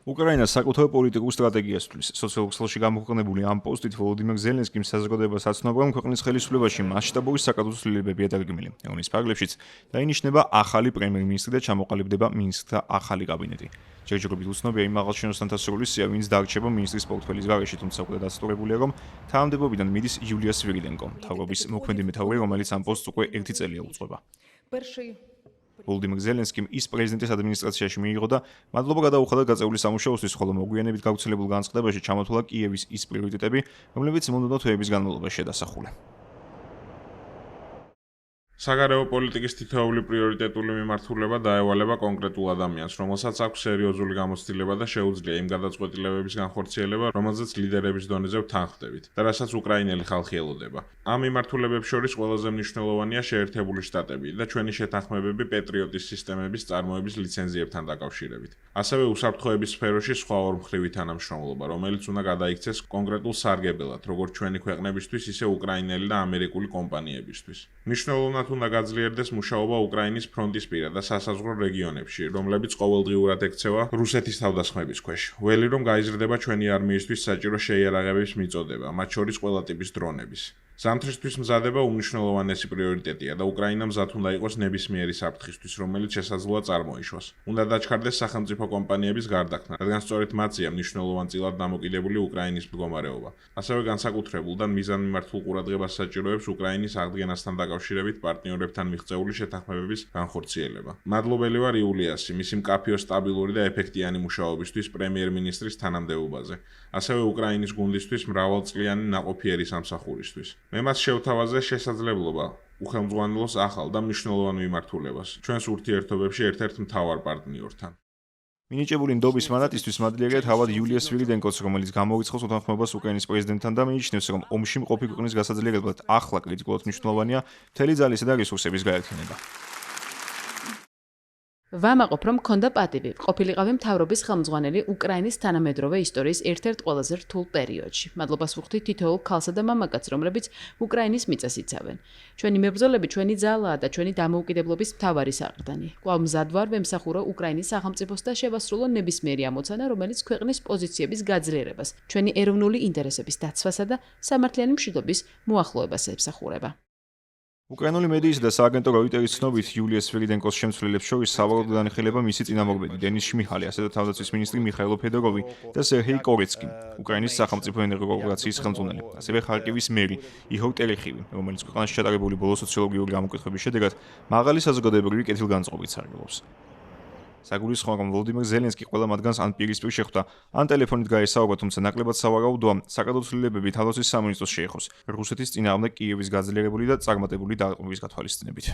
უკრაინას საკუთარ პოლიტიკურ სტრატეგიას თვლის. სოციალურ ქსელში გამოქვეყნებული ამ პოსტით ვოლოდიმირ ზელენსკიმ საზოგადოებას აცნობა, რომ ქვეყნის ხელისუფლებაში მასშტაბური საკადრო ცვლილებებია დაგეგმილი. ეონის ფარგლებშიც დაინიშნება ახალი პრემიერ-მინისტრი და ჩამოყალიბდება მინისტრთა ახალი კაბინეტი. ჯერჯერობით უცნობია იმ მაღალჩინოსთან დასრულის სია, ვინც დარჩება მინისტრის პორტფელის გარეშე, თუმცა უკვე დასტურებულია, რომ თანამდებობიდან მიდის იულია სვირიდენკო, მთავრობის მოქმედი მეთაური, რომელიც ამ პოსტს უკვე 1 წელია უწყობა. ვოლოდიმირ ზელენსკიმ ის პრეზიდენტის ადმინისტრაციაში მიიღო და მადლობა გადაუხადა გაწეული სამუშაოსთვის, ხოლო მოგვიანებით გავრცელებულ განცხადებაში ჩამოთვალა კიევის ის პრიორიტეტები, რომლებიც მომდევნო თვეების განმავლობაში შედასახული. საგარეო პოლიტიკის თითოეული პრიორიტეტული მიმართულება დაევალება კონკრეტულ ადამიანს, რომელსაც აქვს სერიოზული გამოცდილება და შეუძლია იმ გადაწყვეტილებების განხორციელება, რომელზეც ლიდერების დონეზე ვთანხმდებით და რასაც უკრაინელი ხალხი ელოდება. ამ მიმართულებებს შორის ყველაზე მნიშვნელოვანია შეერთებული შტატები და ჩვენი შეთანხმებები პეტრიოტის სისტემების წარმოების ლიცენზიებთან დაკავშირებით. ასევე უსაფრთხოების სფეროში სხვა ორმხრივი თანამშრომლობა, რომელიც უნდა გადაიქცეს კონკრეტულ სარგებელად, როგორც ჩვენი ქვეყნებისთვის, ისე უკრაინელი და ამერიკული კომპანიებისთვის. მნიშვნელოვნად უნდა გაძლიერდეს მუშაობა უკრაინის ფრონტისპირა და სასაზღვრო რეგიონებში, რომლებიც ყოველდღიურად ექცევა რუსეთის თავდასხმების ქვეშ. ველი რომ გაიზრდება ჩვენი არმიისთვის საჭირო შეიარაღების მიწოდება, მათ შორის ყველა ტიპის დრონების. ზამთრისთვის მზადება უმნიშვნელოვანესი პრიორიტეტია და უკრაინა მზად უნდა იყოს ნებისმიერი საფრთხისთვის, რომელიც შესაძლოა წარმოიშვას. უნდა დაჩქარდეს სახელმწიფო კომპანიების გარდაქმნა, რადგან სწორედ მათზეა მნიშვნელოვანწილად დამოკიდებული უკრაინის მდგომარეობა. ასევე განსაკუთრებულ და მიზანმიმართულ ყურადღებას საჭიროებს უკრაინის აღდგენასთან დაკავშირებით პარტნიორებთან მიღწეული შეთანხმებების განხორციელება. მადლობელი ვარ იულიასი, მისი მკაფიო, სტაბილური და ეფექტიანი მუშაობისთვის პრემიერ-მინისტრის თანამდებობაზე, ასევე უკრაინის გუნდისთვის მრავალწლიანი ნაყოფიერი სამსახურისთვის. მე მას შევთავაზე შესაძლებლობა უხელმძღვანელოს ახალ და მნიშვნელოვან მიმართულებას ჩვენს ურთიერთობებში ერთ-ერთ მთავარ პარტნიორთან. მინიჭებული ნდობის მანდატისთვის მადლიერია თავად იულია სვირიდენკოც, რომელიც გამორიცხავს უთანხმოებას უკრაინის პრეზიდენტთან და მიიჩნევს, რომ ომში მყოფი ქვეყნის გასაძლიერებლად ახლა კრიტიკულად მნიშვნელოვანია მთელი ძალისა და რესურსების გაერთიანება. ვამაყობ, რომ მქონდა პატივი, ყოფილიყავი მთავრობის ხელმძღვანელი უკრაინის თანამედროვე ისტორიის ერთ-ერთ ყველაზე რთულ პერიოდში. მადლობას ვუხდით თითოეულ ქალსა და მამაკაცს, რომლებიც უკრაინის მიწას იცავენ. ჩვენი მებრძოლები ჩვენი ძალაა და ჩვენი დამოუკიდებლობის მთავარი საყრდანი. კვლავ მზად ვარ ვემსახურო უკრაინის სახელმწიფოს და შევასრულო ნებისმიერი ამოცანა, რომელიც ქვეყნის პოზიციების გაძლიერებას, ჩვენი ეროვნული ინტერესების დაცვასა და სამართლიანი მშვიდობის მოახლოებას ემსახურება. უკრაინული მედიის და სააგენტო როიტერის ცნობით, იულია სვირიდენკოს შემცვლელებს შორის სავარაუდოდ განიხილება მისი წინამორბედი დენის შმიჰალი, ასევე თავდაცვის მინისტრი მიხაილო ფედოროვი და სერგეი კორეცკი, უკრაინის სახელმწიფო ენერგოკორპორაციის ხელმძღვანელი, ასევე ხარკივის მერი იჰორ ტერეხივი, რომელიც ქვეყანაში ჩატარებული ბოლო სოციოლოგიური გამოკითხვების შედეგად მაღალი საზოგადოებრივი კეთილგანწყობით სარგებლობს. საგულისხმოა, რომ ვოლოდიმირ ზელენსკი ყველა მათგანს ან პირისპირ შეხვდა, ან ტელეფონით გაესაუბრა, თუმცა ნაკლებად სავარაუდოა, საკადრო ცვლილებები თავდაცვის სამინისტროს შეეხოს, რუსეთის წინააღმდეგ კიევის გაძლიერებული და წარმატებული დარტყმების გათვალისწინებით.